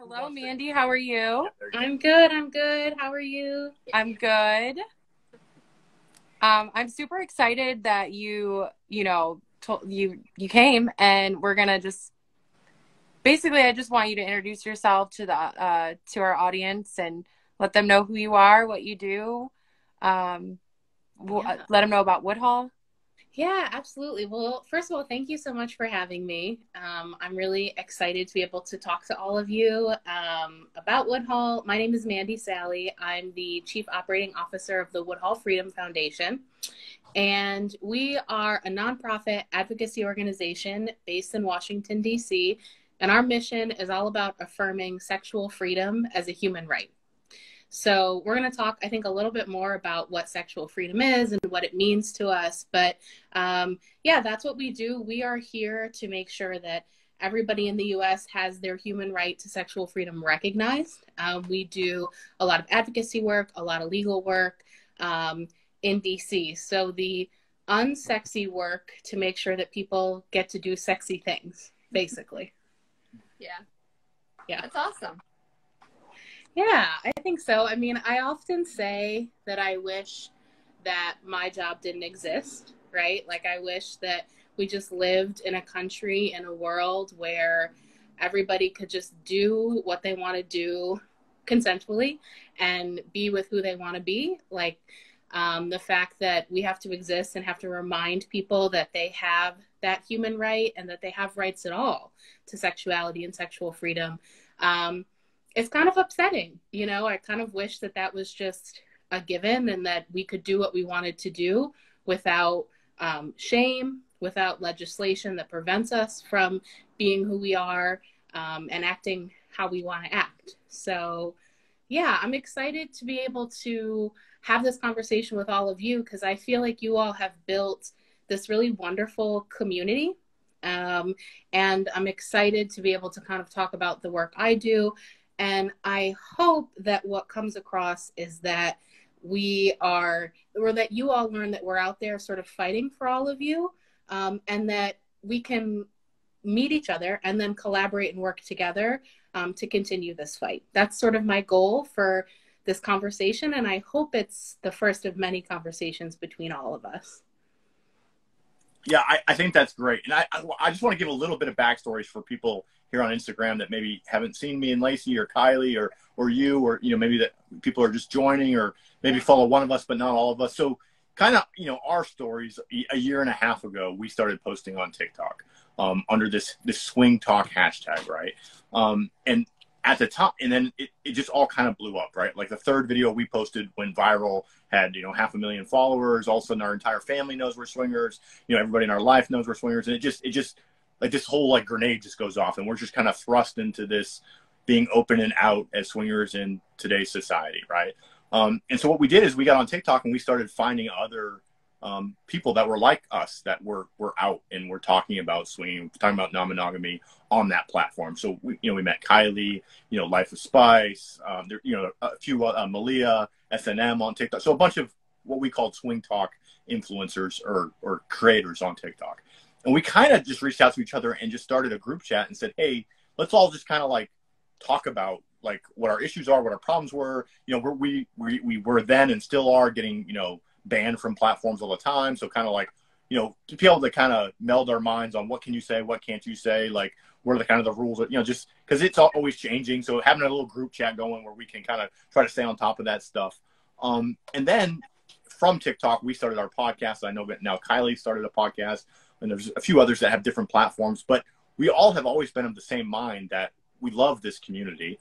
Hello, Mandy. How are you? I'm good. I'm good. How are you? I'm good. I'm super excited that you came, and we're gonna just basically. I just want you to introduce yourself to the to our audience and let them know who you are, what you do. Um, let them know about Woodhull. Yeah, absolutely. Well, first of all, thank you so much for having me. I'm really excited to be able to talk to all of you about Woodhull. My name is Mandy Sally. I'm the Chief Operating Officer of the Woodhull Freedom Foundation. And we are a nonprofit advocacy organization based in Washington, D.C. And our mission is all about affirming sexual freedom as a human right. So we're going to talk, I think, a little bit more about what sexual freedom is and what it means to us. But yeah, that's what we do. We are here to make sure that everybody in the U.S. has their human right to sexual freedom recognized. We do a lot of advocacy work, a lot of legal work in D.C. So the unsexy work to make sure that people get to do sexy things, basically. Yeah. That's awesome. Yeah, I think so. I mean, I often say that I wish that my job didn't exist, right? Like, I wish that we just lived in a country, in a world where everybody could just do what they want to do consensually and be with who they want to be. Like, the fact that we have to exist and have to remind people that they have that human right and that they have rights at all to sexuality and sexual freedom. It's kind of upsetting, you know. I kind of wish that that was just a given and that we could do what we wanted to do without shame, without legislation that prevents us from being who we are and acting how we want to act. So, yeah, I'm excited to be able to have this conversation with all of you because I feel like you all have built this really wonderful community. And I'm excited to be able to kind of talk about the work I do. And I hope that what comes across is that that you all learn that we're out there sort of fighting for all of you, and that we can meet each other and then collaborate and work together to continue this fight. That's sort of my goal for this conversation, and I hope it's the first of many conversations between all of us. Yeah, I think that's great. And I just want to give a little bit of backstories for people here on Instagram that maybe haven't seen me and Lacey or Kylie or you, or, you know, maybe that people are just joining or maybe follow one of us, but not all of us. So kind of, you know, our stories a year and a half ago, we started posting on TikTok under this swing talk hashtag. Right. And at the top, and then it just all kind of blew up, right? Like the third video we posted went viral, had, you know, 500,000 followers. All of a sudden our entire family knows we're swingers. You know, everybody in our life knows we're swingers. And it just like this whole like grenade just goes off, and we're just kind of thrust into this being open and out as swingers in today's society. Right. And so what we did is we got on TikTok and we started finding other people that were like us, that were out and we're talking about swinging, talking about non-monogamy on that platform. So we met Kylie, you know, Life of Spice, there, you know, a few Malia, SNM on TikTok. So a bunch of what we called swing talk influencers or creators on TikTok. And we kind of just reached out to each other and just started a group chat and said, hey, let's all just kind of like talk about like what our issues are, what our problems were. You know, we were then and still are getting, you know, banned from platforms all the time. So kind of like, you know, to be able to kind of meld our minds on what can you say, what can't you say, like what are the kind of the rules, you know, just because it's always changing. So having a little group chat going where we can kind of try to stay on top of that stuff. And then from TikTok, we started our podcast. I know that now Kylie started a podcast, and there's a few others that have different platforms, but we all have always been of the same mind that we love this community.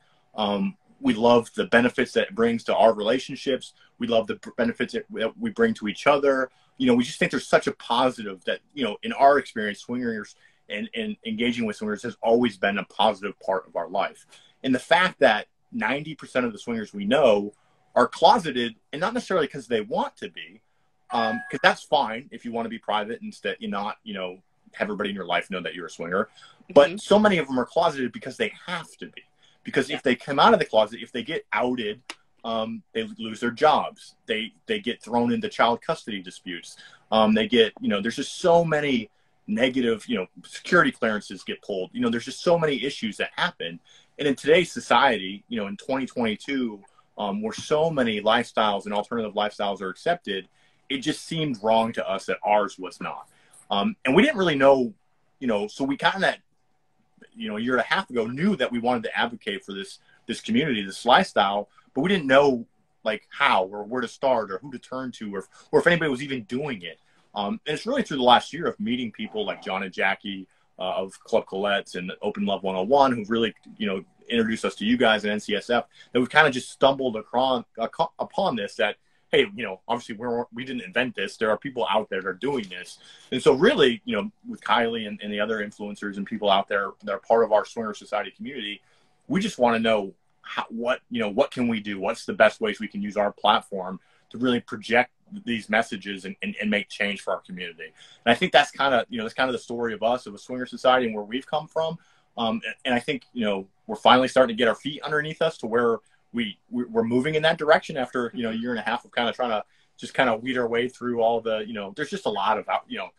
We love the benefits that it brings to our relationships. We love the benefits that we bring to each other. You know, we just think there's such a positive that, you know, in our experience, swingers and engaging with swingers has always been a positive part of our life. And the fact that 90% of the swingers we know are closeted, and not necessarily because they want to be, because that's fine if you want to be private and that you're not, you know, have everybody in your life know that you're a swinger. But so many of them are closeted because they have to be. Because if they come out of the closet, if they get outed, they lose their jobs. They get thrown into child custody disputes. They get, you know, there's just so many negative, you know, security clearances get pulled. You know, there's just so many issues that happen. And in today's society, you know, in 2022, where so many lifestyles and alternative lifestyles are accepted, it just seemed wrong to us that ours was not. And we didn't really know, you know, so we kind of, you know, a year and a half ago knew that we wanted to advocate for this community, this lifestyle, but we didn't know like how or where to start or who to turn to or if anybody was even doing it. And it's really through the last year of meeting people like John and Jackie of Club Colette's and Open Love 101, who've really, you know, introduced us to you guys at NCSF, that we've kind of just stumbled upon this, that, hey, you know, obviously we didn't invent this. There are people out there that are doing this. And so really, you know, with Kylie and the other influencers and people out there that are part of our Swinger Society community, we just want to know what can we do? What's the best ways we can use our platform to really project these messages and make change for our community. And I think that's kind of, you know, that's kind of the story of us, of a Swinger Society and where we've come from. And I think, you know, we're finally starting to get our feet underneath us to where we're moving in that direction after, you know, a year and a half of kind of trying to just kind of weed our way through all the, you know, there's just a lot of, you know,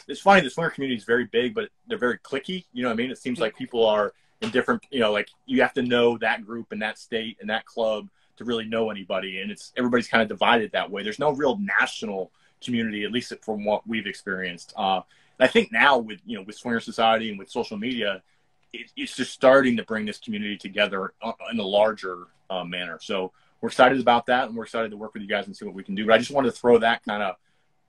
it's funny, the Swinger community is very big, but they're very cliquey. You know what I mean? It seems like people are in different, you know, like you have to know that group and that state and that club to really know anybody. And everybody's kind of divided that way. There's no real national community, at least from what we've experienced. And I think now with Swinger Society and with social media, it's just starting to bring this community together in a larger manner. So we're excited about that, and we're excited to work with you guys and see what we can do. But I just wanted to throw that kind of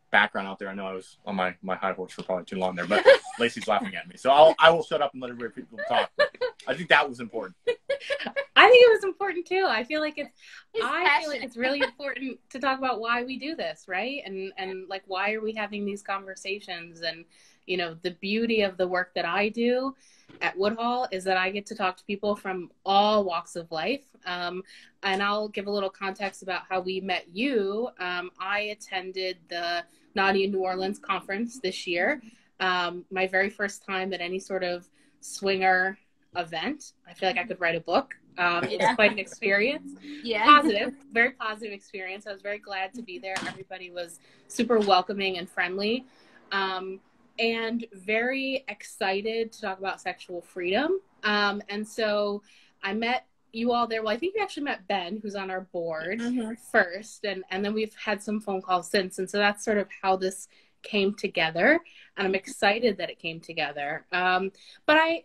background out there. I know I was on my high horse for probably too long there, but Lacey's laughing at me. So I will shut up and let everybody people talk. But I think that was important. I think it was important too. I feel like it's really important to talk about why we do this, right? And like, why are we having these conversations? And, you know, the beauty of the work that I do at Woodhall is that I get to talk to people from all walks of life. And I'll give a little context about how we met you. I attended the Naughty in New Orleans conference this year. My very first time at any sort of swinger event. I feel like I could write a book. It's quite an experience. Yeah. Positive, very positive experience. I was very glad to be there. Everybody was super welcoming and friendly. And very excited to talk about sexual freedom. And so I met you all there. Well, I think you actually met Ben, who's on our board first. And then we've had some phone calls since. And so that's sort of how this came together. And I'm excited that it came together. But I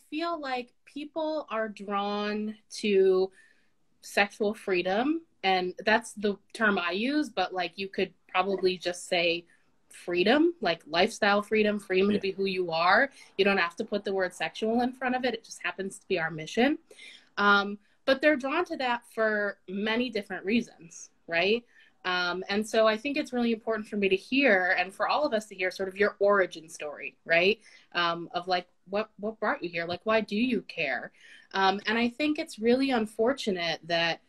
feel like people are drawn to sexual freedom. And that's the term I use. But like, you could probably just say freedom, like lifestyle freedom to be who you are. You don't have to put the word sexual in front of it. It just happens to be our mission. But they're drawn to that for many different reasons, right? And so I think it's really important for me to hear, and for all of us to hear, sort of your origin story, right? Of like, what brought you here? Like, why do you care? And I think it's really unfortunate that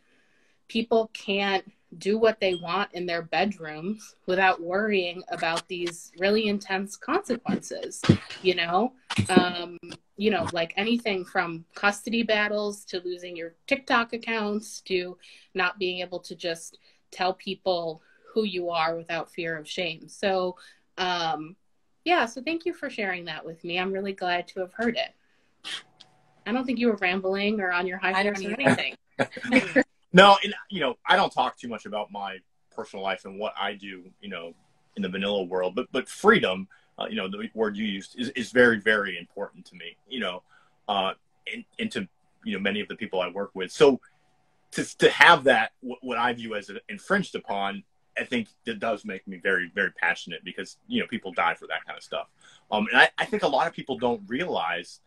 people can't do what they want in their bedrooms without worrying about these really intense consequences, you know, like anything from custody battles to losing your TikTok accounts to not being able to just tell people who you are without fear of shame. So, so thank you for sharing that with me. I'm really glad to have heard it. I don't think you were rambling or on your high horse or anything. No, and, you know, I don't talk too much about my personal life and what I do, you know, in the vanilla world, but freedom, you know, the word you used is very, very important to me, you know, and to, you know, many of the people I work with. So to have that, what I view as infringed upon, I think that does make me very, very passionate because, you know, people die for that kind of stuff. And I think a lot of people don't realize,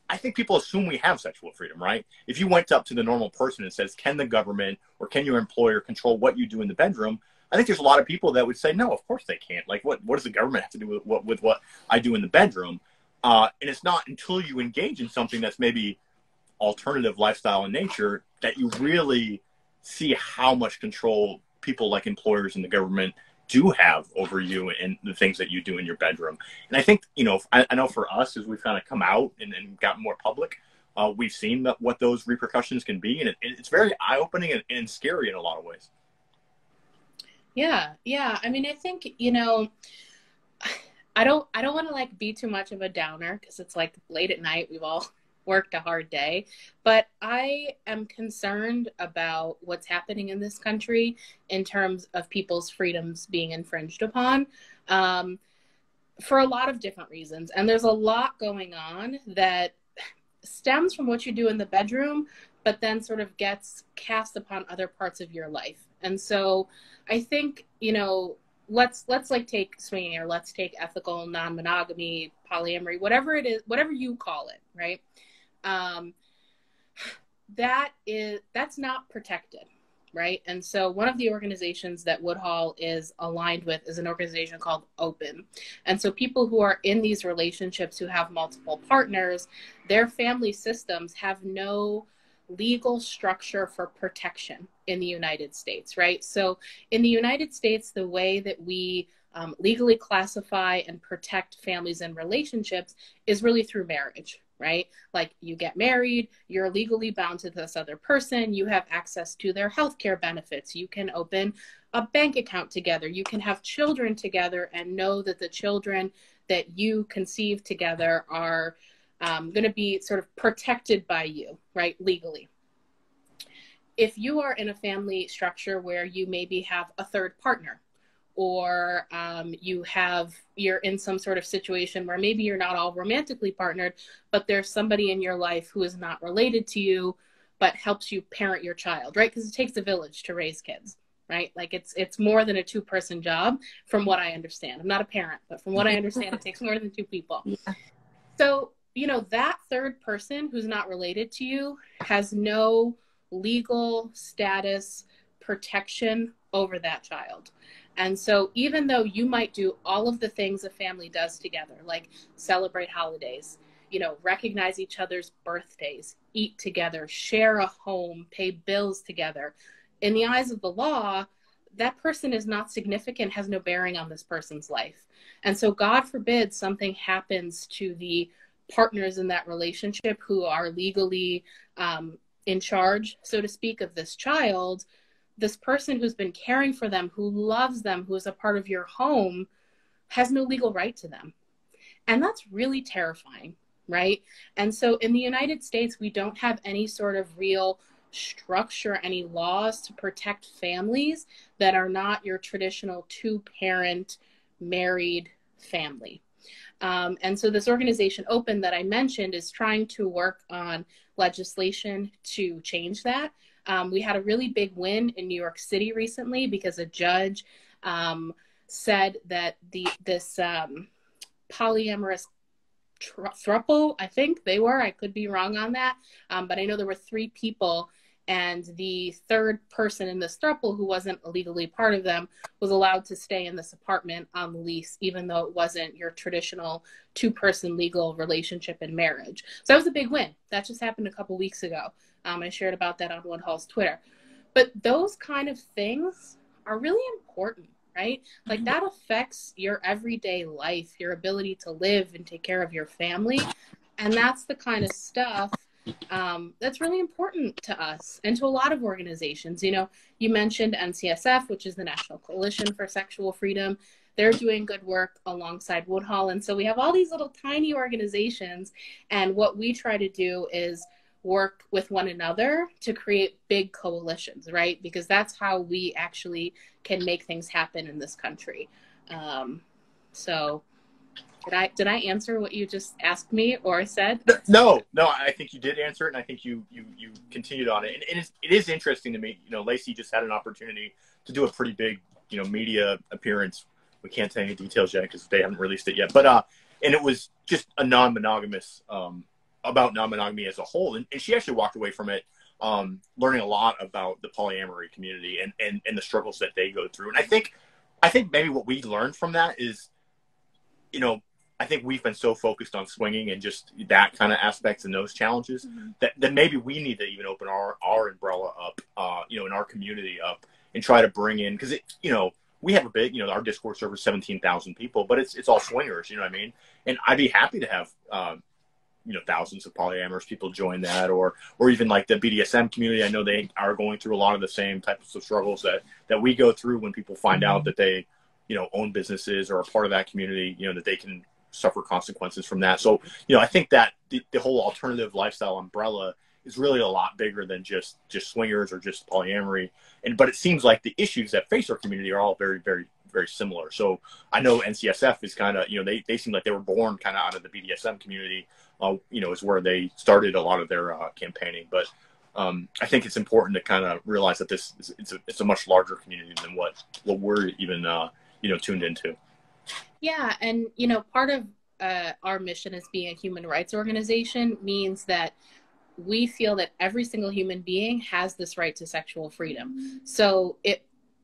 I think people assume we have sexual freedom, right? If you went up to the normal person and says, can the government or can your employer control what you do in the bedroom? I think there's a lot of people that would say, no, of course they can't. Like, what does the government have to do with what I do in the bedroom? And it's not until you engage in something that's maybe alternative lifestyle in nature that you really see how much control people like employers and the government do have over you and the things that you do in your bedroom. And I think, you know, I know for us, as we've kind of come out and gotten more public, we've seen what those repercussions can be. And it's very eye-opening and scary in a lot of ways. Yeah. I mean, I think, you know, I don't want to like be too much of a downer because it's like late at night. We've all worked a hard day. But I am concerned about what's happening in this country in terms of people's freedoms being infringed upon, for a lot of different reasons. And there's a lot going on that stems from what you do in the bedroom, but then sort of gets cast upon other parts of your life. And so I think, you know, let's like take swinging, or let's take ethical non-monogamy, polyamory, whatever it is, whatever you call it, right? That's not protected, right? And so one of the organizations that Woodhull is aligned with is an organization called Open. And so people who are in these relationships who have multiple partners, their family systems have no legal structure for protection in the United States, right? So in the United States, the way that we legally classify and protect families and relationships is really through marriage, right? Like, you get married, you're legally bound to this other person, you have access to their healthcare benefits, you can open a bank account together, you can have children together and know that the children that you conceive together are going to be sort of protected by you, right, legally. If you are in a family structure where you maybe have a third partner, or you're in some sort of situation where maybe you're not all romantically partnered, but there's somebody in your life who is not related to you, but helps you parent your child, right? Because it takes a village to raise kids, right? Like, it's more than a two-person job, from what I understand. I'm not a parent, but from what I understand, it takes more than two people. Yeah. So, you know, that third person who's not related to you has no legal status protection over that child. And so even though you might do all of the things a family does together, like celebrate holidays, you know, recognize each other's birthdays, eat together, share a home, pay bills together, in the eyes of the law, that person is not significant, has no bearing on this person's life. And so God forbid something happens to the partners in that relationship who are legally in charge, so to speak, of this child. This person who's been caring for them, who loves them, who is a part of your home, has no legal right to them. And that's really terrifying, right? And so in the United States, we don't have any sort of real structure, any laws to protect families that are not your traditional two-parent married family. And so this organization, Open, that I mentioned, is trying to work on legislation to change that. We had a really big win in New York City recently because a judge said that this polyamorous throuple, I think they were, I could be wrong on that, but I know there were 3 people, and the third person in this throuple, who wasn't legally part of them, was allowed to stay in this apartment on the lease, even though it wasn't your traditional 2-person legal relationship and marriage. So that was a big win. That just happened a couple weeks ago. I shared about that on Woodhull's Twitter. But those kind of things are really important, right? Like, that affects your everyday life, your ability to live and take care of your family. And that's the kind of stuff that's really important to us and to a lot of organizations. You know, you mentioned NCSF, which is the National Coalition for Sexual Freedom. They're doing good work alongside Woodhull. And so we have all these little tiny organizations. And what we try to do is work with one another to create big coalitions, right? Because that's how we actually can make things happen in this country. So did I answer what you just asked me or said? No, I think you did answer it, and I think you continued on it. And it is interesting to me. You know, Lacey just had an opportunity to do a pretty big, you know, media appearance. We can't say any details yet because they haven't released it yet. But and it was just a non-monogamous about non-monogamy as a whole, and she actually walked away from it learning a lot about the polyamory community and the struggles that they go through. And I think maybe what we learned from that is, you know, I think we've been so focused on swinging and just that kind of aspects and those challenges that maybe we need to even open our umbrella up, you know, in our community up, and try to bring in, because you know, we have a big, you know, our Discord server is 17,000 people, but it's all swingers, you know what I mean? And I'd be happy to have you know, thousands of polyamorous people join that, or even like the BDSM community. I know they are going through a lot of the same types of struggles that we go through when people find out that they, you know, own businesses or are part of that community, you know, that they can suffer consequences from that. So, you know, I think that the whole alternative lifestyle umbrella is really a lot bigger than just swingers or just polyamory. But it seems like the issues that face our community are all very, very, very similar. So I know NCSF is kind of, you know, they seem like they were born kind of out of the BDSM community, you know, is where they started a lot of their campaigning. But I think it's important to kind of realize that it's a much larger community than what we're even, you know, tuned into. Yeah. And, you know, part of our mission as being a human rights organization means that we feel that every single human being has this right to sexual freedom. So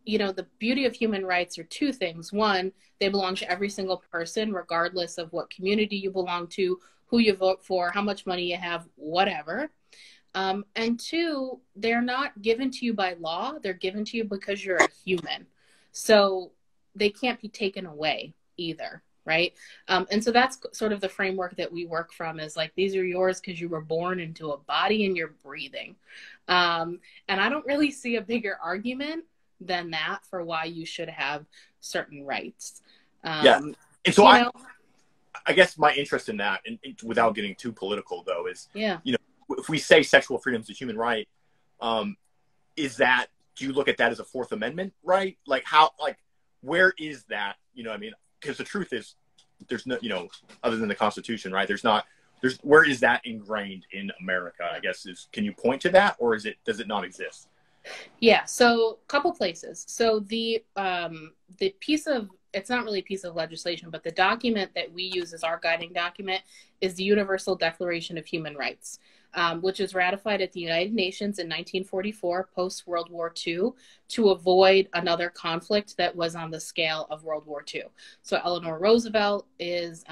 you know, the beauty of human rights are two things. One, they belong to every single person, regardless of what community you belong to, who you vote for, how much money you have, whatever. And two, they're not given to you by law. They're given to you because you're a human. So they can't be taken away either. Right. And so that's sort of the framework that we work from, is like, these are yours because you were born into a body and you're breathing. And I don't really see a bigger argument than that for why you should have certain rights. Yeah. And so I guess my interest in that, and without getting too political though, is, you know, if we say sexual freedom is a human right, do you look at that as a Fourth Amendment right? Like where is that? You know what I mean? Because the truth is, there's no, you know, other than the Constitution, right? Where is that ingrained in America? I guess can you point to that, or does it not exist? Yeah. So a couple places. So the piece of, it's not really a piece of legislation, but the document that we use as our guiding document is the Universal Declaration of Human Rights, which was ratified at the United Nations in 1944, post-World War II, to avoid another conflict that was on the scale of World War II. So Eleanor Roosevelt is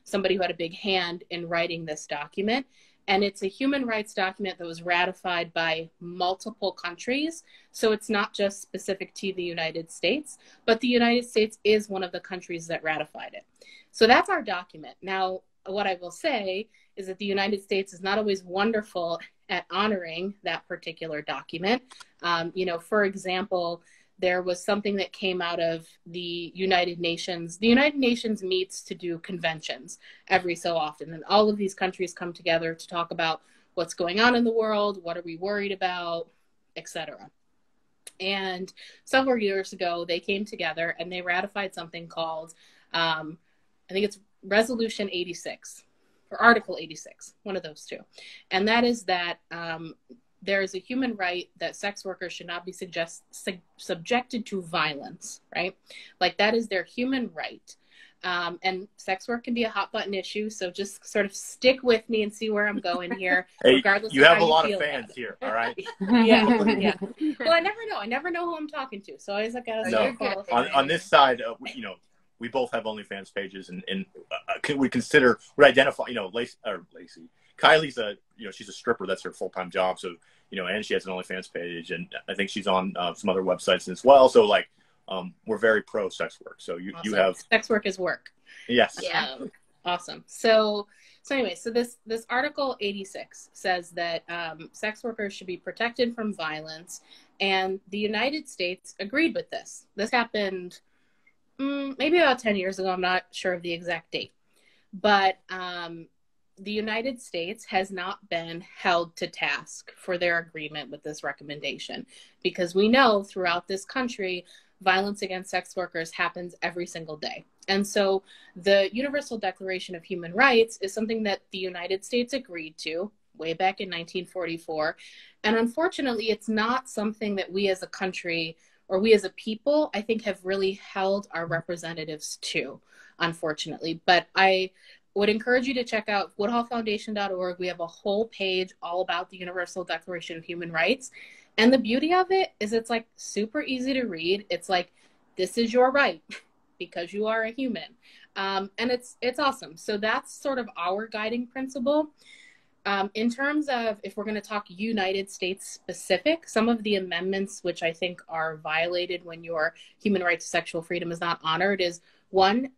somebody who had a big hand in writing this document. And it's a human rights document that was ratified by multiple countries. So it's not just specific to the United States, but the United States is one of the countries that ratified it. So that's our document. Now, what I will say is that the United States is not always wonderful at honoring that particular document. You know, for example, there was something that came out of the United Nations. The United Nations meets to do conventions every so often, and all of these countries come together to talk about what's going on in the world, what are we worried about, etc. And several years ago, they came together and they ratified something called, I think it's Resolution 86, or Article 86, one of those two. And that is that there is a human right that sex workers should not be subjected to violence, right? Like, that is their human right. And sex work can be a hot button issue, so just sort of stick with me and see where I'm going here. Hey, regardless you of have how a lot you of feel fans here, all right? Yeah. Well, I never know who I'm talking to, so I always gotta on this side, you know, we both have OnlyFans pages, and would identify, you know, Lacey. Kylie's she's a stripper. That's her full-time job. So, you know, and she has an OnlyFans page, and I think she's on some other websites as well. So, like, we're very pro sex work. So you have sex work is work. Yes. Yeah. Awesome. So anyway, so this Article 86 says that sex workers should be protected from violence, and the United States agreed with this. This happened maybe about 10 years ago. I'm not sure of the exact date, but the United States has not been held to task for their agreement with this recommendation, because we know throughout this country, violence against sex workers happens every single day. And so the Universal Declaration of Human Rights is something that the United States agreed to way back in 1944. And unfortunately, it's not something that we as a country, or we as a people, I think, have really held our representatives to, unfortunately. But I would encourage you to check out woodhullfoundation.org. We have a whole page all about the Universal Declaration of Human Rights. And the beauty of it is it's like super easy to read. It's like, this is your right because you are a human. And it's awesome. So that's sort of our guiding principle. In terms of, if we're going to talk United States specific, some of the amendments which I think are violated when your human right to sexual freedom is not honored is, one,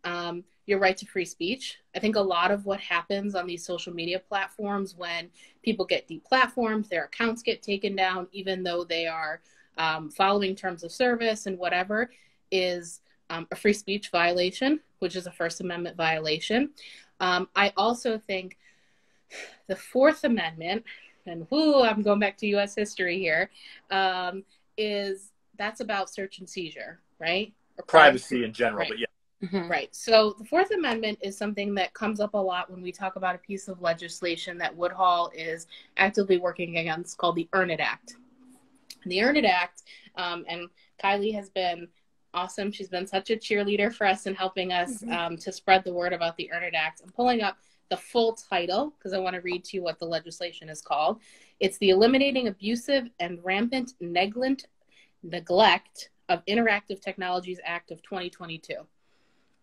your right to free speech. I think a lot of what happens on these social media platforms when people get deplatformed, their accounts get taken down, even though they are following terms of service and whatever, is a free speech violation. which is a First Amendment violation. I also think the Fourth Amendment, and I'm going back to U.S. history here, that's about search and seizure, right? Or privacy in general, right. But yeah. Mm-hmm. Right. So the Fourth Amendment is something that comes up a lot when we talk about a piece of legislation that Woodhull is actively working against called the Earn It Act. The Earn It Act, and Kylie has been awesome. She's been such a cheerleader for us in helping us to spread the word about the Earn It Act. I'm pulling up the full title because I want to read to you what the legislation is called. It's the Eliminating Abusive and Rampant Neglect of Interactive Technologies Act of 2022.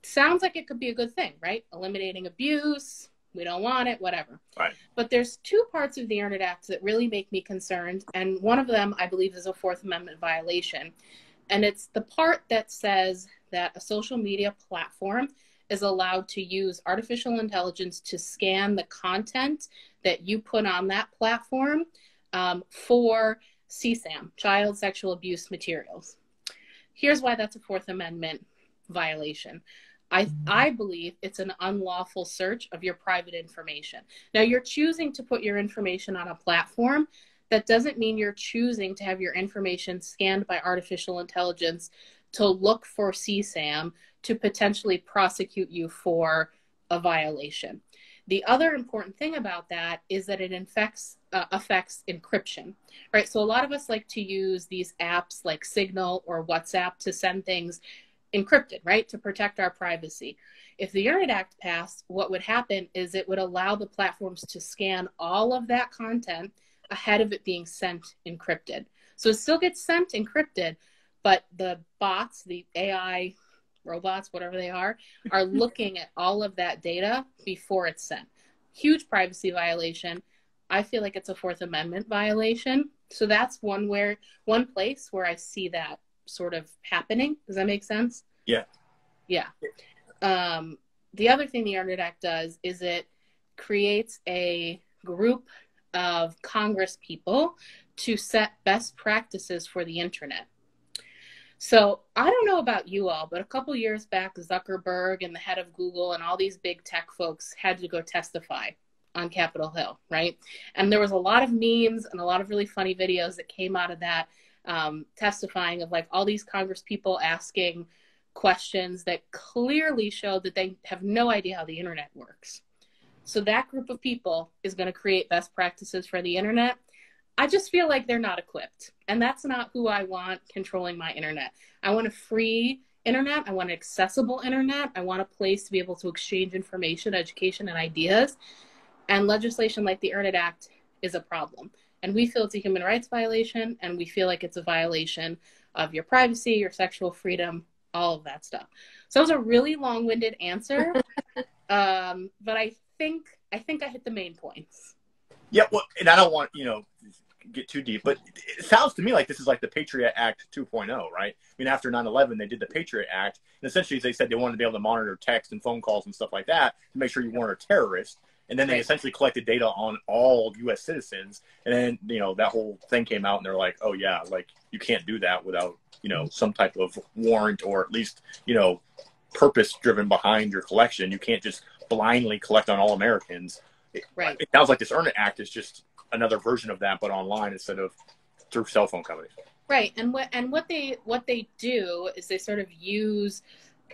Sounds like it could be a good thing, right? Eliminating abuse, we don't want it, whatever. Right. But there's two parts of the Earn It Act that really make me concerned, and one of them, I believe, is a Fourth Amendment violation. And it's the part that says that a social media platform is allowed to use artificial intelligence to scan the content that you put on that platform for CSAM, child sexual abuse materials. Here's why that's a Fourth Amendment violation. I believe it's an unlawful search of your private information. Now, you're choosing to put your information on a platform. That doesn't mean you're choosing to have your information scanned by artificial intelligence to look for CSAM to potentially prosecute you for a violation. The other important thing about that is that it affects encryption, right? So a lot of us like to use these apps like Signal or WhatsApp to send things encrypted, right, to protect our privacy. If the Earn It Act passed, what would happen is it would allow the platforms to scan all of that content ahead of it being sent encrypted. So it still gets sent encrypted, but the bots, the AI robots, whatever they are looking at all of that data before it's sent. Huge privacy violation. I feel like it's a Fourth Amendment violation. So that's one place where I see that sort of happening. Does that make sense? Yeah. Yeah. The other thing the Earn It Act does is it creates a group of Congress people to set best practices for the internet. So I don't know about you all, but a couple years back, Zuckerberg and the head of Google and all these big tech folks had to go testify on Capitol Hill, right? And there was a lot of memes and a lot of really funny videos that came out of that, testifying of like all these Congress people asking questions that clearly show that they have no idea how the internet works. So that group of people is going to create best practices for the internet. I just feel like they're not equipped. And that's not who I want controlling my internet. I want a free internet. I want an accessible internet. I want a place to be able to exchange information, education, and ideas. And legislation like the Earn It Act is a problem. And we feel it's a human rights violation, and we feel like it's a violation of your privacy, your sexual freedom, all of that stuff. So it was a really long-winded answer, but I think I hit the main points. Yeah, well, and I don't want, get too deep, but it sounds to me like this is like the Patriot Act 2.0, right? I mean, after 9/11, they did the Patriot Act, and essentially they said they wanted to be able to monitor text and phone calls and stuff like that to make sure you weren't a terrorist. And then they essentially collected data on all U.S. citizens. And then, that whole thing came out and they're like, oh, yeah, like you can't do that without, some type of warrant or at least, purpose driven behind your collection. You can't just blindly collect on all Americans. Right. It sounds like this Earn It Act is just another version of that, but online instead of through cell phone companies. Right. And what they do is they sort of use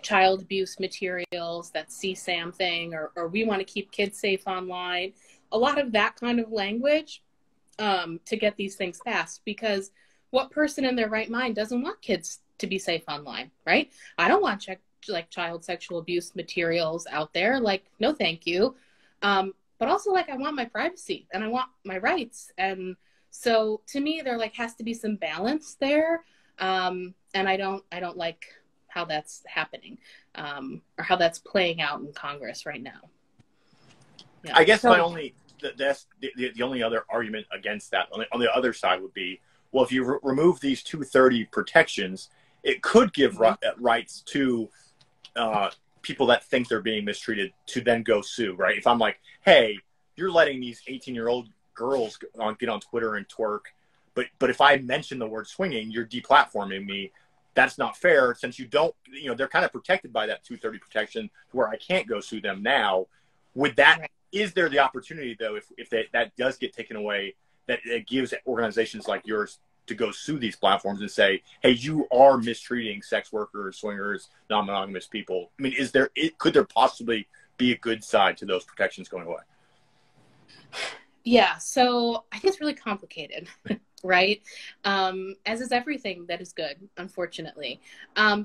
child abuse materials, that CSAM thing, or we want to keep kids safe online, a lot of that kind of language to get these things passed, because what person in their right mind doesn't want kids to be safe online, right? I don't want child sexual abuse materials out there, no thank you. But also I want my privacy and I want my rights. And so to me, there has to be some balance there. And I don't like how that's happening, or how that's playing out in Congress right now. Yeah. I guess the only other argument against that on the other side would be, well, if you remove these 230 protections, it could give rights to people that think they're being mistreated to then go sue, right? If I'm like, hey, you're letting these 18-year-old girls get on Twitter and twerk, but if I mention the word swinging, you're deplatforming me. that's not fair since you don't, they're kind of protected by that 230 protection to where I can't go sue them now. Would that, right. Is there the opportunity though, if that does get taken away, that it gives organizations like yours to go sue these platforms and say, hey, you are mistreating sex workers, swingers, non-monogamous people? I mean, could there possibly be a good side to those protections going away? Yeah, so I think it's really complicated, right? As is everything that is good, unfortunately,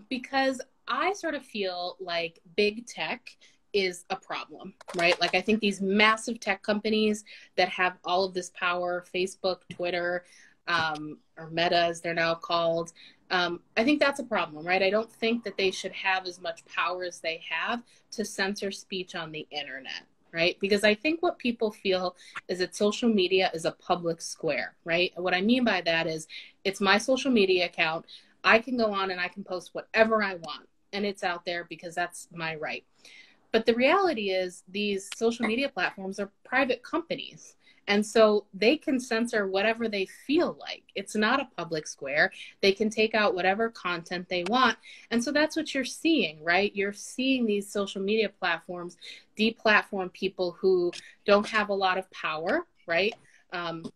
because I sort of feel like big tech is a problem, right? Like I think these massive tech companies that have all of this power, Facebook, Twitter, or Meta as they're now called, I think that's a problem, right? I don't think that they should have as much power as they have to censor speech on the internet, right? Because I think what people feel is that social media is a public square, right? And what I mean by that is it's my social media account. I can go on and I can post whatever I want, and it's out there because that's my right. But the reality is these social media platforms are private companies. And so they can censor whatever they feel like. It's not a public square. They can take out whatever content they want. And so that's what you're seeing, right? You're seeing these social media platforms deplatform people who don't have a lot of power, right?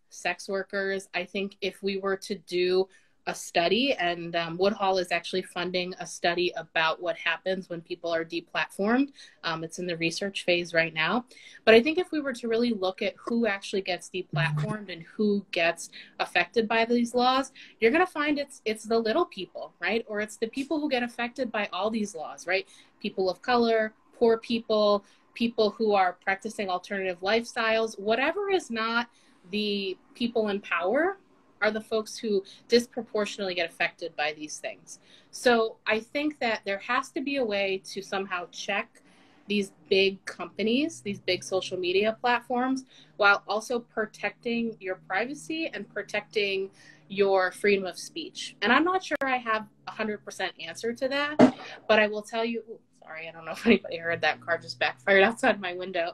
Sex workers. I think if we were to do a study, and Woodhull is actually funding a study about what happens when people are deplatformed. It's in the research phase right now. But I think if we were to really look at who actually gets deplatformed and who gets affected by these laws, you're going to find it's the little people, right? Or it's the people who get affected by all these laws, right? People of color, poor people, people who are practicing alternative lifestyles, whatever is not the people in power are the folks who disproportionately get affected by these things. So I think that there has to be a way to somehow check these big companies, these big social media platforms, while also protecting your privacy and protecting your freedom of speech. And I'm not sure I have 100% answer to that, but I will tell you, sorry, I don't know if anybody heard that car just backfired outside my window.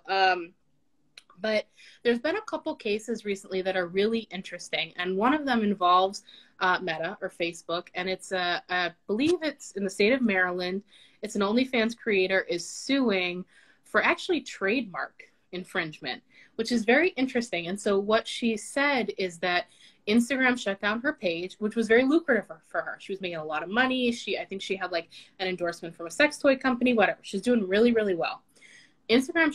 But there's been a couple cases recently that are really interesting. And one of them involves Meta or Facebook. And it's, I believe it's in the state of Maryland. It's an OnlyFans creator is suing for actually trademark infringement, which is very interesting. And so what she said is that Instagram shut down her page, which was very lucrative for her. She was making a lot of money. I think she had like an endorsement from a sex toy company, whatever. She's doing really, really well. Instagram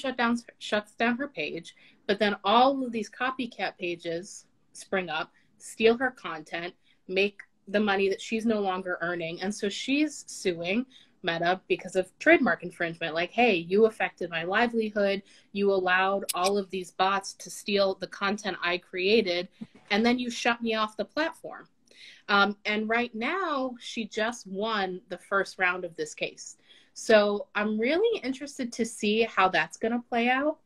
shuts down her page, but then all of these copycat pages spring up, steal her content, make the money that she's no longer earning. And so she's suing Meta because of trademark infringement. Like, hey, you affected my livelihood. You allowed all of these bots to steal the content I created, and then you shut me off the platform. And right now, she just won the first round of this case. So I'm really interested to see how that's going to play out.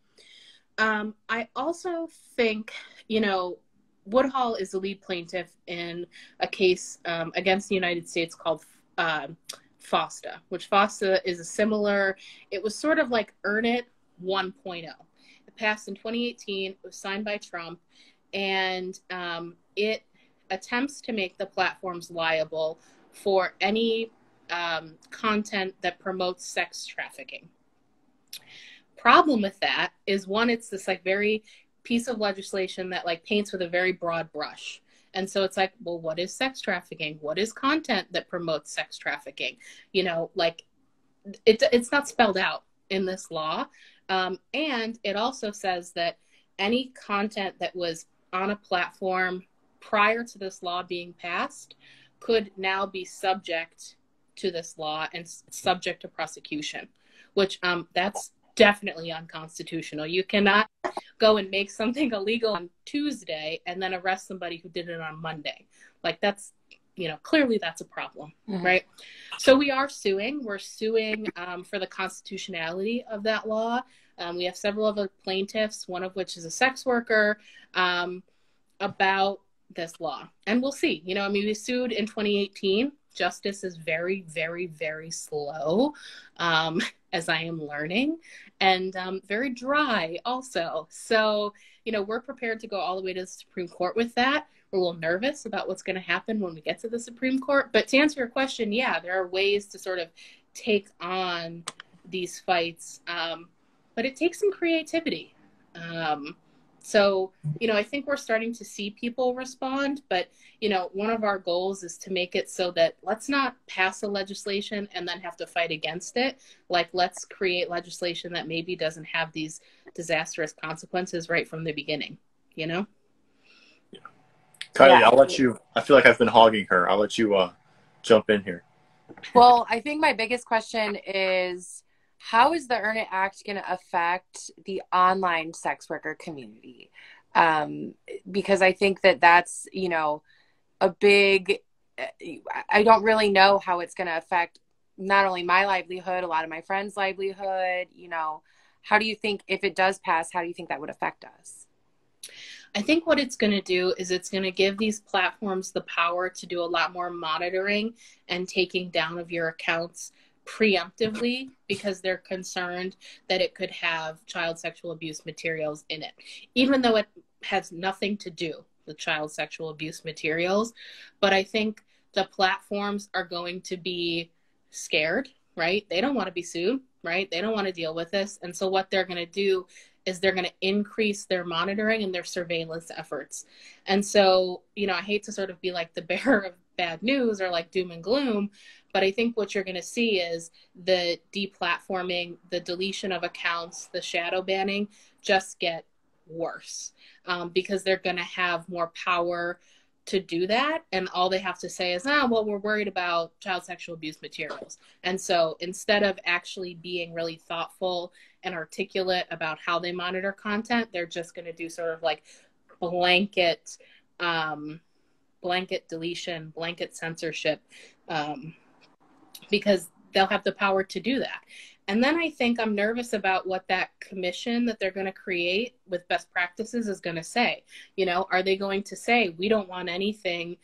I also think, Woodhull is the lead plaintiff in a case against the United States called FOSTA, which FOSTA is it was sort of like Earn It 1.0. It passed in 2018. It was signed by Trump, and it attempts to make the platforms liable for any content that promotes sex trafficking. Problem with that is, one, it's this like very piece of legislation that like paints with a very broad brush. And so it's like, well, what is sex trafficking? What is content that promotes sex trafficking? Like it's not spelled out in this law. And it also says that any content that was on a platform prior to this law being passed could now be subject to this law and subject to prosecution, which that's definitely unconstitutional. You cannot go and make something illegal on Tuesday and then arrest somebody who did it on Monday. Like that's, clearly that's a problem, right? So we are suing. We're suing for the constitutionality of that law. We have several other plaintiffs, one of which is a sex worker, about this law. And we'll see. We sued in 2018. Justice is very, very, very slow, as I am learning, and very dry also. So, you know, we're prepared to go all the way to the Supreme Court with that. We're a little nervous about what's going to happen when we get to the Supreme Court. But to answer your question, yeah, there are ways to sort of take on these fights, but it takes some creativity. So, you know, I think we're starting to see people respond, but, you know, one of our goals is to make it so that let's not pass a legislation and then have to fight against it. Like, let's create legislation that maybe doesn't have these disastrous consequences right from the beginning, you know? Yeah. Kylie, I'll let you, I feel like I've been hogging her. I'll let you jump in here. Well, I think my biggest question is, how is the Earn It Act going to affect the online sex worker community? Because I think that that's, you know, a big, I don't really know how it's going to affect not only my livelihood, a lot of my friends' livelihood. You know, how do you think, if it does pass, how do you think that would affect us? I think what it's going to do is it's going to give these platforms the power to do a lot more monitoring and taking down of your accounts preemptively, because they're concerned that it could have child sexual abuse materials in it, even though it has nothing to do with child sexual abuse materials. But I think the platforms are going to be scared, right? They don't want to be sued, right? They don't want to deal with this. And so what they're going to do is they're going to increase their monitoring and their surveillance efforts. And so, you know, I hate to sort of be like the bearer of bad news or like doom and gloom, but I think what you're going to see is the deplatforming, the deletion of accounts, the shadow banning just get worse, because they're going to have more power to do that. And all they have to say is, well, we're worried about child sexual abuse materials. And so instead of actually being really thoughtful and articulate about how they monitor content, they're just going to do sort of like blanket deletion, blanket censorship, because they'll have the power to do that. And then I think I'm nervous about what that commission that they're going to create with best practices is going to say. You know, are they going to say, we don't want anything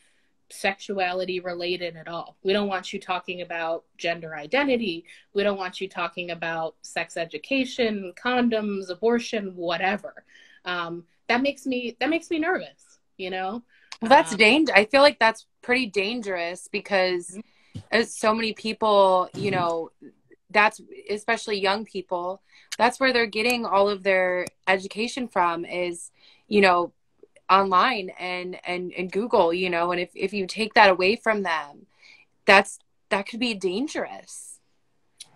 sexuality related at all? We don't want you talking about gender identity. We don't want you talking about sex education, condoms, abortion, whatever. That makes me nervous, you know? Well, that's I feel like that's pretty dangerous, because as so many people, you know, that's especially young people, that's where they're getting all of their education from, is, you know, online and Google, you know, and if you take that away from them, that could be dangerous.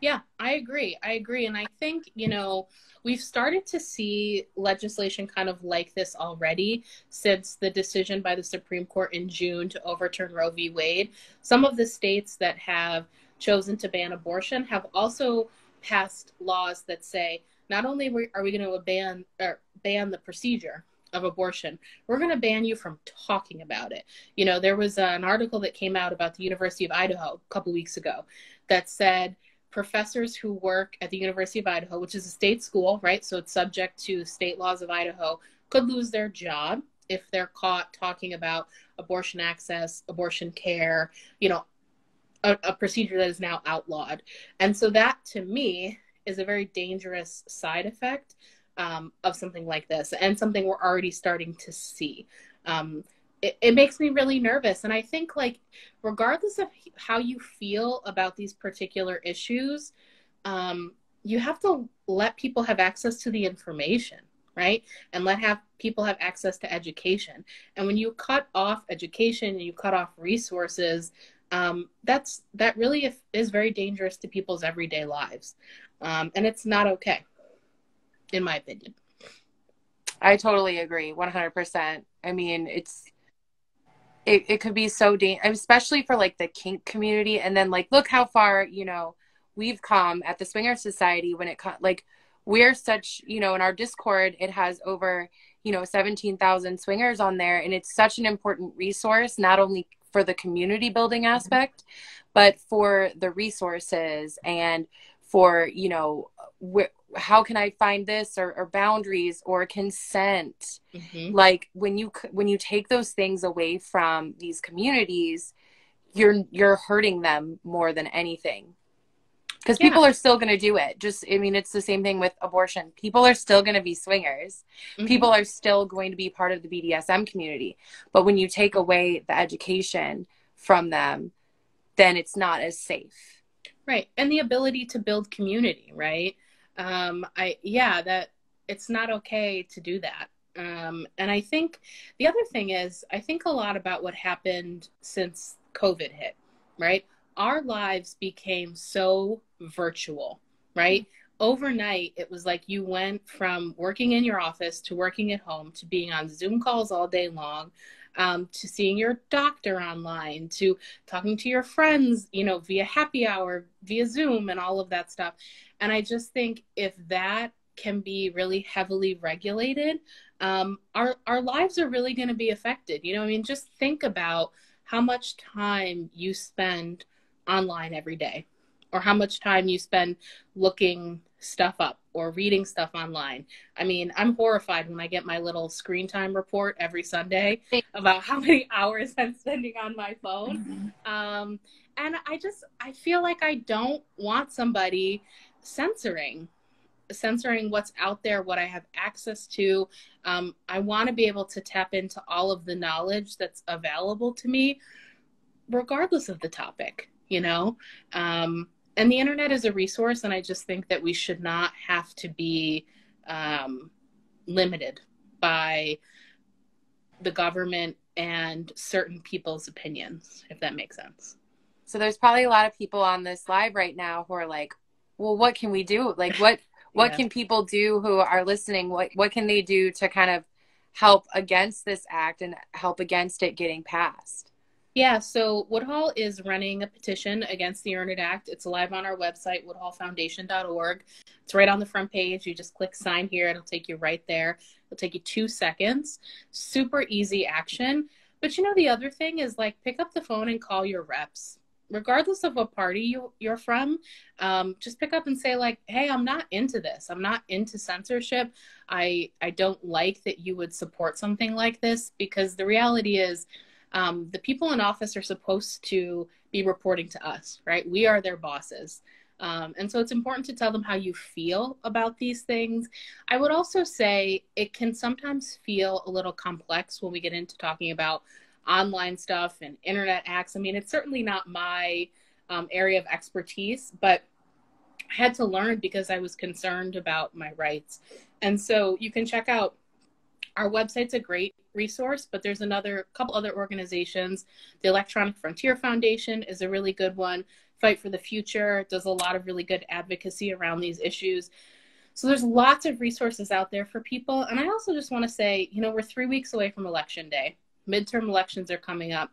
Yeah, I agree. And I think, you know, we've started to see legislation kind of like this already since the decision by the Supreme Court in June to overturn Roe v. Wade. Some of the states that have chosen to ban abortion have also passed laws that say, not only are we going to ban the procedure of abortion, we're going to ban you from talking about it. You know, there was an article that came out about the University of Idaho a couple weeks ago that said professors who work at the University of Idaho, which is a state school, right? So it's subject to state laws of Idaho, could lose their job if they're caught talking about abortion access, abortion care, you know, a procedure that is now outlawed. And so that, to me, is a very dangerous side effect of something like this, and something we're already starting to see. It makes me really nervous. And I think, like, regardless of how you feel about these particular issues, you have to let people have access to the information, right? And people have access to education. And when you cut off education and you cut off resources, that really is very dangerous to people's everyday lives. And it's not okay, in my opinion. I totally agree, 100%. I mean, it could be so dangerous, especially for like the kink community. And then, like, look how far, you know, we've come at the Swinger Society when it like, we're such, you know, in our Discord, it has over, you know, 17,000 swingers on there. And it's such an important resource, not only for the community building aspect, but for the resources and for, you know, how can I find this, or boundaries or consent. Mm-hmm. Like when you take those things away from these communities, you're hurting them more than anything. Because people are still going to do it. It's the same thing with abortion. People are still going to be swingers. People are still going to be part of the BDSM community. But when you take away the education from them, then it's not as safe. Right. And the ability to build community, right? That it's not okay to do that. And I think the other thing is, I think a lot about what happened since COVID hit, right? Our lives became so virtual, right? Overnight, it was like you went from working in your office to working at home to being on Zoom calls all day long, to seeing your doctor online, to talking to your friends, via happy hour, via Zoom and all of that stuff. And I just think if that can be really heavily regulated, our lives are really going to be affected. Just think about how much time you spend online every day, or how much time you spend looking stuff up or reading stuff online. I'm horrified when I get my little screen time report every Sunday about how many hours I'm spending on my phone. And I feel like I don't want somebody censoring what's out there, what I have access to. I want to be able to tap into all of the knowledge that's available to me, regardless of the topic, and the internet is a resource. And I just think that we should not have to be limited by the government and certain people's opinions, if that makes sense. So there's probably a lot of people on this live right now who are like, well, what can we do? Like, what can people do who are listening? What can they do to kind of help against this act and help against it getting passed? Yeah, so Woodhull is running a petition against the Earn It Act. It's live on our website, woodhullfoundation.org. It's right on the front page. You just click sign here. It'll take you right there. It'll take you 2 seconds. Super easy action. But the other thing is, pick up the phone and call your reps. Regardless of what party you're from, just pick up and say, hey, I'm not into this. I'm not into censorship. I don't like that you would support something like this, because the reality is, the people in office are supposed to be reporting to us, right? We are their bosses. And so it's important to tell them how you feel about these things. I would also say it can sometimes feel a little complex when we get into talking about online stuff and internet acts. It's certainly not my area of expertise, but I had to learn because I was concerned about my rights. And so you can check out our website's a great resource, but there's couple other organizations. The Electronic Frontier Foundation is a really good one. Fight for the Future does a lot of really good advocacy around these issues. So there's lots of resources out there for people. And I also just want to say, we're 3 weeks away from Election Day. Midterm elections are coming up.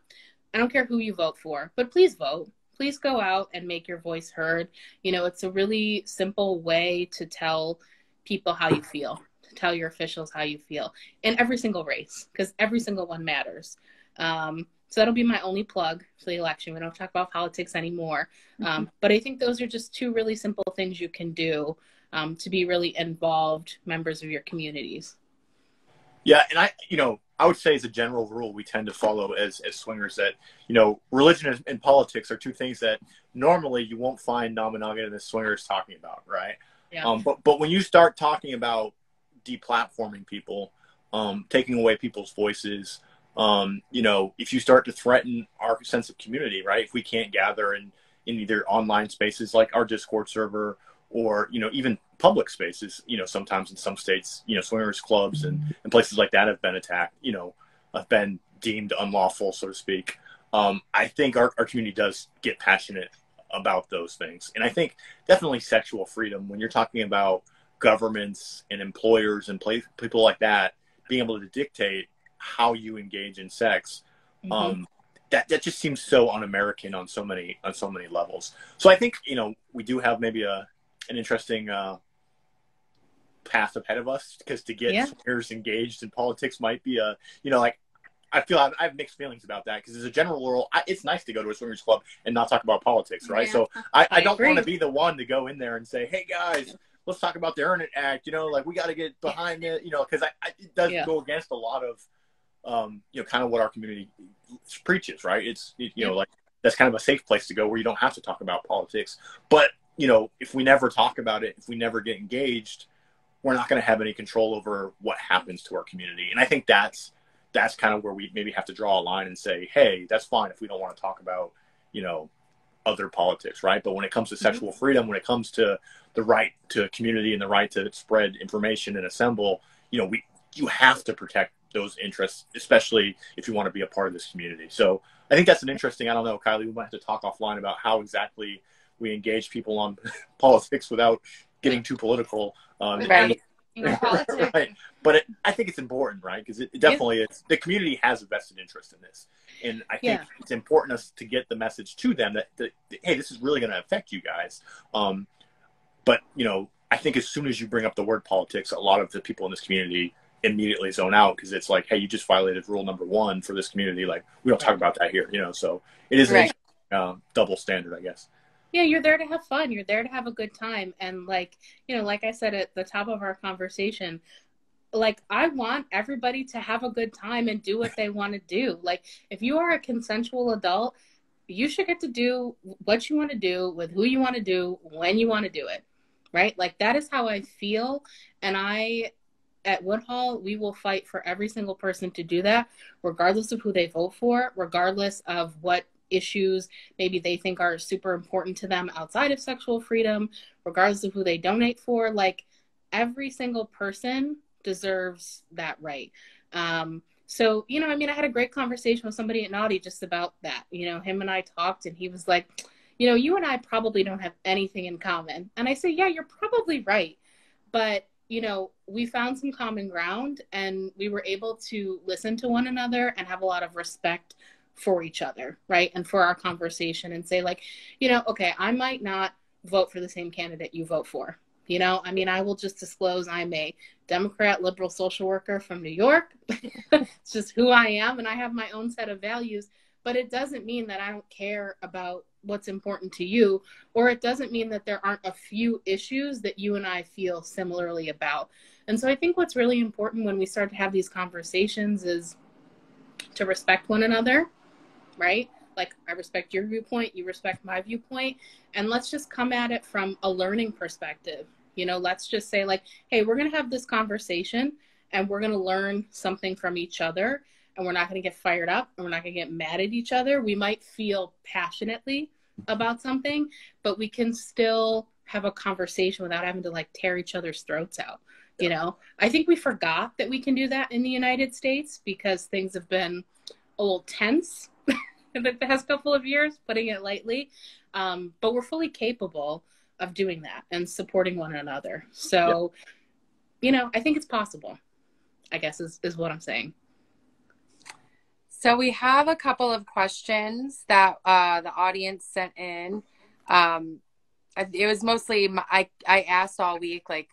I don't care who you vote for, but please vote. Please go out and make your voice heard. It's a really simple way to tell people how you feel, to tell your officials how you feel in every single race, because every single one matters. So that'll be my only plug for the election. We don't talk about politics anymore. But I think those are just 2 really simple things you can do to be really involved members of your communities. Yeah. And I would say as a general rule, we tend to follow as swingers that, religion and politics are 2 things that normally you won't find non-monogamous swingers talking about, right? Yeah. But when you start talking about deplatforming people, taking away people's voices, if you start to threaten our sense of community, right? If we can't gather in either online spaces like our Discord server, or, even public spaces, sometimes in some states, swingers clubs and places like that have been attacked, have been deemed unlawful, so to speak. I think our community does get passionate about those things. And I think definitely sexual freedom, when you're talking about governments and employers and people like that, being able to dictate how you engage in sex, that just seems so un-American on so many levels. So I think, we do have maybe an interesting path ahead of us, because to get swingers engaged in politics might be I feel I have mixed feelings about that, because as a general rule, it's nice to go to a swingers club and not talk about politics, right? Yeah. So I don't want to be the one to go in there and say, hey guys, let's talk about the Earn It Act, we got to get behind it, because it does go against a lot of, kind of what our community preaches, right? It's, like, that's kind of a safe place to go where you don't have to talk about politics. But you know, if we never talk about it, if we never get engaged, we're not going to have any control over what happens to our community. And I think that's kind of where we maybe have to draw a line and say, hey, that's fine if we don't want to talk about, you know, other politics, right? But when it comes to sexual freedom, when it comes to the right to community and the right to spread information and assemble, you know, you have to protect those interests, especially if you want to be a part of this community. So I think that's an interesting, I don't know, Kylie, we might have to talk offline about how exactly we engage people on politics without getting too political. Right. Right. But I think it's important, right? Because it definitely is. The community has a vested interest in this. And I think it's important to get the message to them that, hey, this is really going to affect you guys. But, you know, I think as soon as you bring up the word politics, a lot of the people in this community immediately zone out because it's like, hey, you just violated rule number 1 for this community. Like, we don't talk about that here, you know? So it is an double standard, I guess. Yeah, you're there to have fun. You're there to have a good time. And like, you know, like I said at the top of our conversation, like, I want everybody to have a good time and do what they want to do. Like, if you are a consensual adult, you should get to do what you want to do with who you want to do when you want to do it, right? Like, that is how I feel. And at Woodhull, we will fight for every single person to do that, regardless of who they vote for, regardless of what issues maybe they think are super important to them outside of sexual freedom, regardless of who they donate for. Like, every single person deserves that right. So, you know, I mean, I had a great conversation with somebody at Naughty just about that. You know, him and I talked, and he was like, you know, you and I probably don't have anything in common. And I say, yeah, you're probably right. But, you know, we found some common ground, and we were able to listen to one another and have a lot of respect for each other, right? And for our conversation, and say, like, you know, okay, I might not vote for the same candidate you vote for. You know, I mean, I will just disclose I'm a Democrat, liberal social worker from New York. It's just who I am, and I have my own set of values. But it doesn't mean that I don't care about what's important to you, or it doesn't mean that there aren't a few issues that you and I feel similarly about. And so I think what's really important when we start to have these conversations is to respect one another, right? Like, I respect your viewpoint, you respect my viewpoint, and let's just come at it from a learning perspective. You know, let's just say, like, hey, we're going to have this conversation, and we're going to learn something from each other, and we're not going to get fired up, and we're not going to get mad at each other. We might feel passionately about something, but we can still have a conversation without having to, like, tear each other's throats out. You know, I think we forgot that we can do that in the United States because things have been a little tense in the past couple of years, putting it lightly. But we're fully capable of doing that and supporting one another. So, you know, I think it's possible, I guess is what I'm saying. So we have a couple of questions that the audience sent in. It was mostly, I asked all week, like,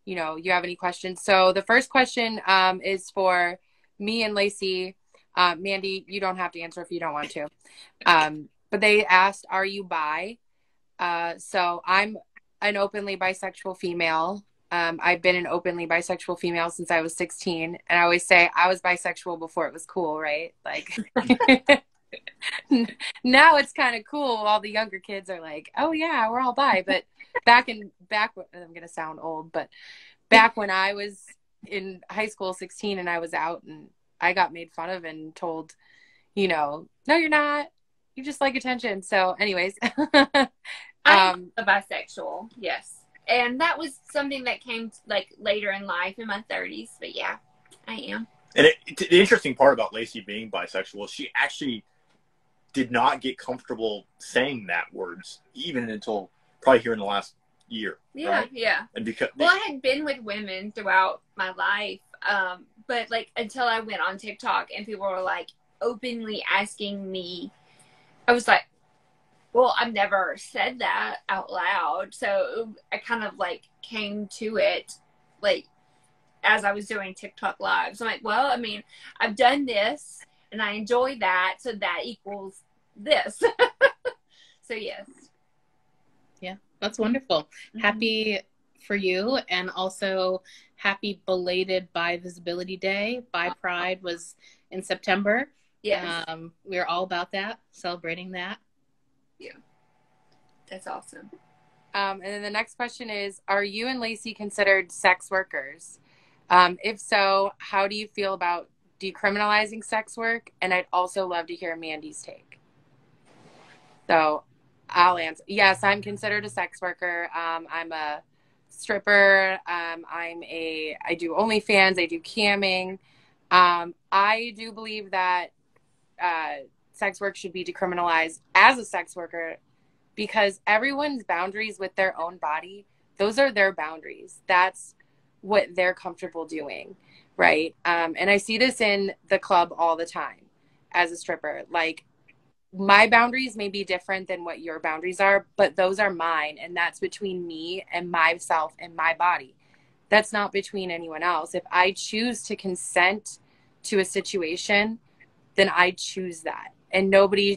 you know, you have any questions? So the first question is for me and Lacey. Mandy, you don't have to answer if you don't want to. But they asked, are you bi? So I'm an openly bisexual female. I've been an openly bisexual female since I was 16. And I always say I was bisexual before it was cool, right? Like, now it's kind of cool. All the younger kids are like, oh yeah, we're all bi. But back I'm going to sound old, but back when I was in high school, 16, and I was out, and I got made fun of and told, you know, no, you're not. You just like attention. So anyways. I'm a bisexual, yes. And that was something that came like later in life, in my 30s. But yeah, I am. And the interesting part about Lacey being bisexual, she actually did not get comfortable saying that words even until probably here in the last year. Yeah, right? yeah. And because I had been with women throughout my life, but like until I went on TikTok and people were like openly asking me, I was like, well, I've never said that out loud. So I kind of like came to it like as I was doing TikTok lives. I'm like, well, I mean, I've done this and I enjoy that. So that equals this. So yes. Yeah, that's wonderful. Mm-hmm. Happy for you. And also happy belated Bi Visibility Day. Bi Pride was in September. Yes. We're all about that, celebrating that. Yeah. That's awesome. And then the next question is, are you and Lacey considered sex workers? If so, how do you feel about decriminalizing sex work? And I'd also love to hear Mandy's take. So I'll answer. Yes, I'm considered a sex worker. I'm a stripper. I do OnlyFans. I do camming. I do believe that sex work should be decriminalized as a sex worker, because everyone's boundaries with their own body, those are their boundaries. That's what they're comfortable doing, right? And I see this in the club all the time as a stripper. Like, my boundaries may be different than what your boundaries are, but those are mine, and that's between me and myself and my body. That's not between anyone else. If I choose to consent to a situation, then I choose that. And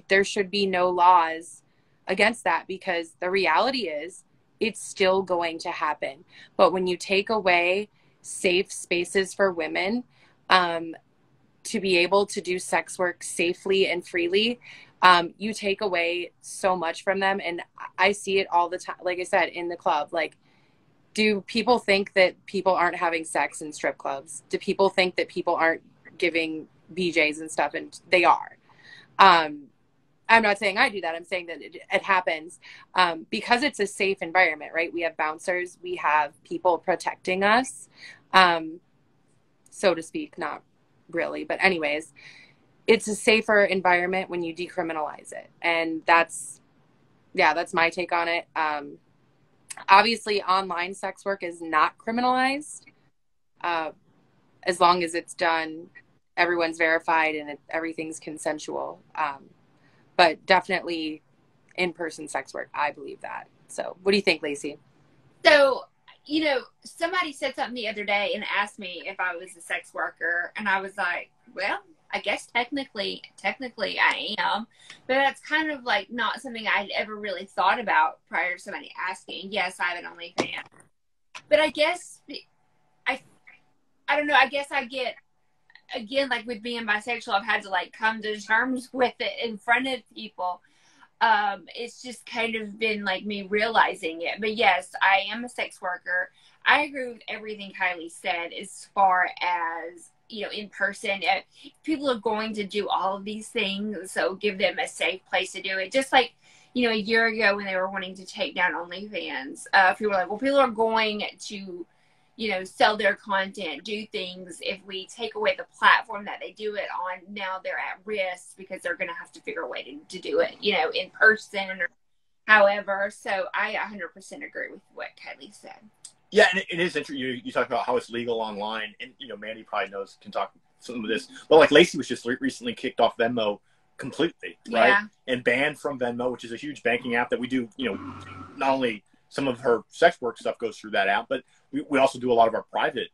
there should be no laws against that, because the reality is it's still going to happen. But when you take away safe spaces for women to be able to do sex work safely and freely, you take away so much from them. And I see it all the time. Like I said, in the club, like, do people think that people aren't having sex in strip clubs? Do people think that people aren't giving BJs and stuff? And they are. I'm not saying I do that. I'm saying that it happens because it's a safe environment, right? We have bouncers. We have people protecting us, so to speak. Not really. But anyways, it's a safer environment when you decriminalize it. And that's my take on it. Obviously, online sex work is not criminalized as long as it's done, everyone's verified, and everything's consensual. But definitely in-person sex work, I believe that. So what do you think, Lacey? So, somebody said something the other day and asked me if I was a sex worker. And I was like, well, I guess technically I am. But that's kind of like not something I'd ever really thought about prior to somebody asking. Yes, I have an OnlyFans. But I guess, I don't know, I guess I get, again, like with being bisexual, I've had to like come to terms with it in front of people. It's just kind of been like me realizing it. But yes, I am a sex worker. I agree with everything Kylie said as far as, in person. People are going to do all of these things, so give them a safe place to do it. Just like, a year ago when they were wanting to take down OnlyFans, people were like, well, people are going to sell their content, do things. If we take away the platform that they do it on, now they're at risk because they're going to have to figure a way to do it, in person or however. So I 100% agree with what Kylie said. Yeah, and it is interesting. You talk about how it's legal online, and Mandy probably can talk some of this. But like Lacey was just recently kicked off Venmo completely, right? Yeah. And banned from Venmo, which is a huge banking app that we do. Not only some of her sex work stuff goes through that app, but we also do a lot of our private,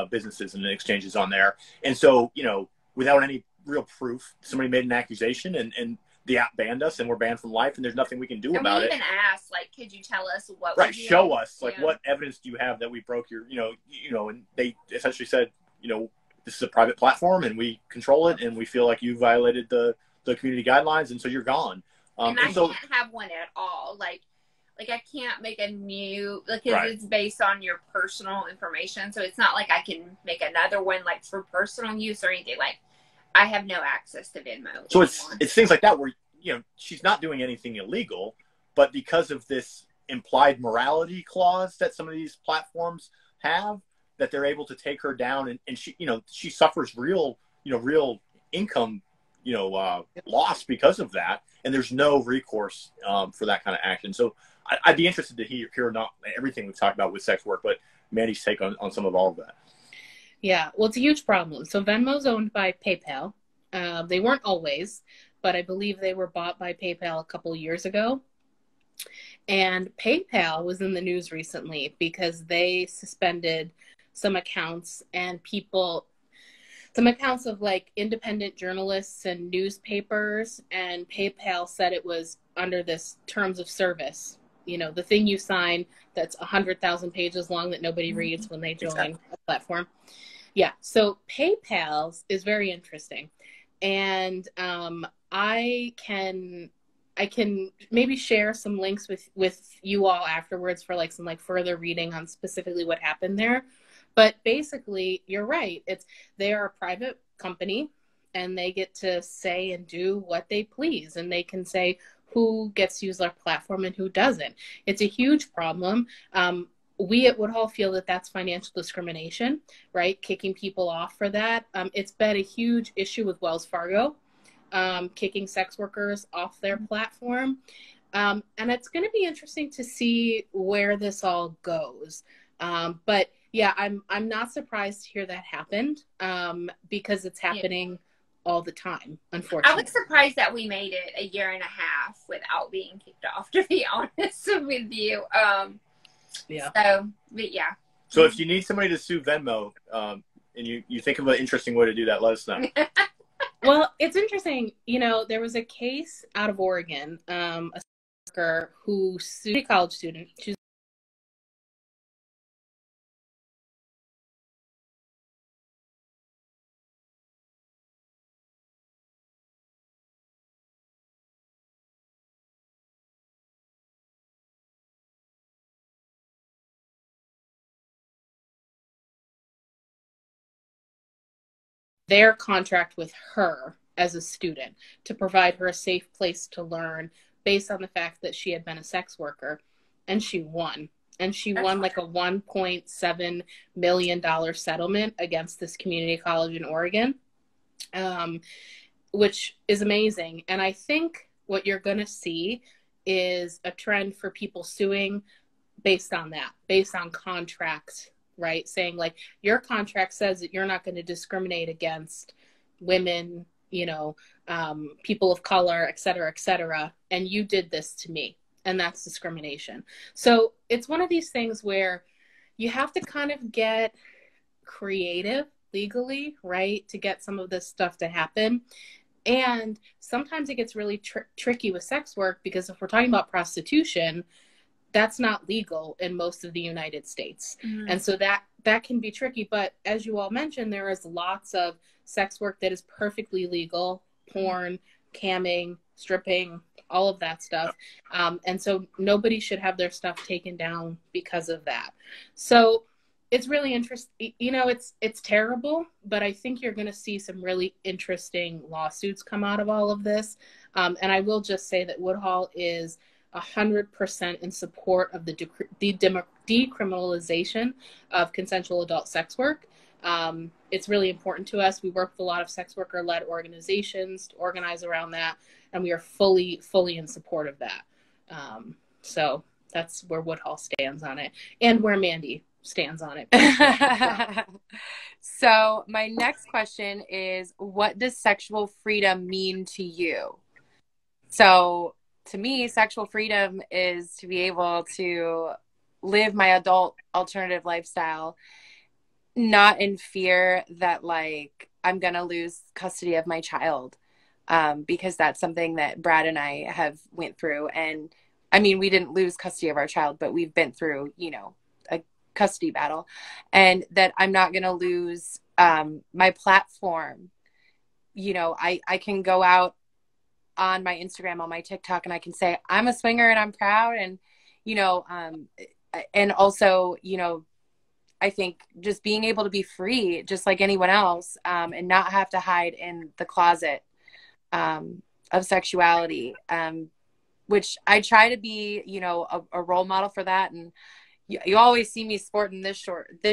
businesses and exchanges on there. And so, without any real proof, somebody made an accusation and the app banned us, and we're banned from life, and there's nothing we can do about it. And we even asked, like, could you tell us what? Right, show us, like, what evidence do you have that we broke your, and they essentially said, this is a private platform, and we control it, and we feel like you violated the community guidelines, and so you're gone. And I can't have one at all, like I can't make a new, because it's based on your personal information, so it's not like I can make another one, like, for personal use or anything. Like, I have no access to Venmo. So it's things like that where, she's not doing anything illegal, but because of this implied morality clause that some of these platforms have, that they're able to take her down, and she, she suffers real income, loss because of that, and there's no recourse for that kind of action. So I'd be interested to hear not everything we've talked about with sex work, but Mandy's take on some of all of that. Yeah, well, it's a huge problem. So Venmo's owned by PayPal. They weren't always, but I believe they were bought by PayPal a couple of years ago. And PayPal was in the news recently because they suspended some accounts of like independent journalists and newspapers, and PayPal said it was under this terms of service. The thing you sign that's 100,000 pages long that nobody reads when they join a platform. Yeah, so PayPal is very interesting. And I can can maybe share some links with you all afterwards for like some like further reading on specifically what happened there. But basically, you're right. They are a private company, and they get to say and do what they please, and they can say who gets to use their platform and who doesn't. It's a huge problem. We at Woodhull feel that that's financial discrimination, right? Kicking people off for that. It's been a huge issue with Wells Fargo, kicking sex workers off their platform. And it's going to be interesting to see where this all goes. But yeah, I'm not surprised to hear that happened, because it's happening all the time, unfortunately. I was surprised that we made it a year and a half without being kicked off, to be honest with you. Yeah. So, but yeah. So if you need somebody to sue Venmo, and you think of an interesting way to do that, let us know. Well, it's interesting. You know, there was a case out of Oregon, a worker who sued a college student. She's their contract with her as a student to provide her a safe place to learn based on the fact that she had been a sex worker, and she won. And she won like a $1.7 million settlement against this community college in Oregon, which is amazing. And I think what you're going to see is a trend for people suing based on that, based on contracts, right? Saying like, your contract says that you're not going to discriminate against women, you know, people of color, et cetera, and you did this to me. And that's discrimination. So it's one of these things where you have to kind of get creative legally, right, to get some of this stuff to happen. And sometimes it gets really tricky with sex work, because if we're talking about prostitution, that's not legal in most of the United States. Mm-hmm. And so that can be tricky. But as you all mentioned, there is lots of sex work that is perfectly legal: porn, camming, stripping, all of that stuff. And so nobody should have their stuff taken down because of that. So it's really interesting. You know, it's terrible, but I think you're going to see some really interesting lawsuits come out of all of this. And I will just say that Woodhull is 100% in support of the decriminalization of consensual adult sex work. It's really important to us. We work with a lot of sex worker-led organizations to organize around that, and we are fully in support of that. So that's where Woodhull stands on it, and where Mandy stands on it. So my next question is, what does sexual freedom mean to you? So to me, sexual freedom is to be able to live my adult alternative lifestyle, not in fear that like I'm going to lose custody of my child, because that's something that Brad and I have went through. And I mean, we didn't lose custody of our child, but we've been through, you know, a custody battle, and that I'm not going to lose my platform. You know, I can go out on my Instagram, on my TikTok, and I can say I'm a swinger and I'm proud. And, you know, and also, you know, I think just being able to be free, just like anyone else, and not have to hide in the closet of sexuality, which I try to be, you know, a role model for that. And you always see me sporting this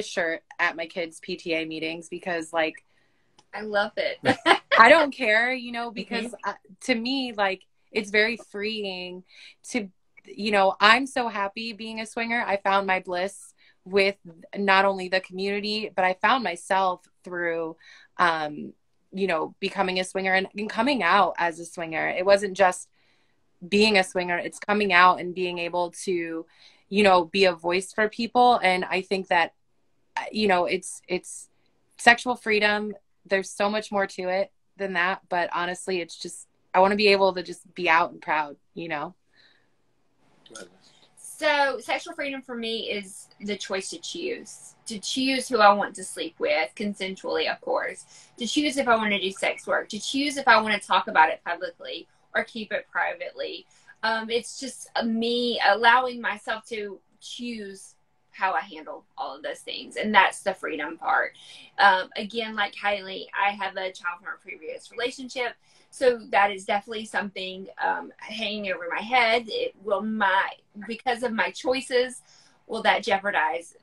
shirt at my kids' PTA meetings, because like, I love it. I don't care, you know, because to me, like, it's very freeing to, you know, I'm so happy being a swinger. I found my bliss with not only the community, but I found myself through, you know, becoming a swinger and coming out as a swinger. It wasn't just being a swinger, it's coming out and being able to, you know, be a voice for people. And I think that, you know, it's sexual freedom. There's so much more to it than that. But honestly, it's just, I want to be able to just be out and proud, you know? So sexual freedom for me is the choice to choose who I want to sleep with, consensually, of course, to choose if I want to do sex work, to choose if I want to talk about it publicly, or keep it privately. It's just me allowing myself to choose how I handle all of those things. And that's the freedom part. Again, like Kylie, I have a child from a previous relationship. So that is definitely something hanging over my head. Because of my choices, will that jeopardize,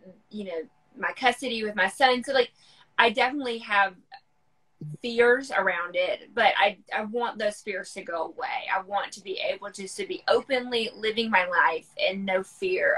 my custody with my son? So like, I definitely have fears around it, but I want those fears to go away. I want to be able just to be openly living my life and no fear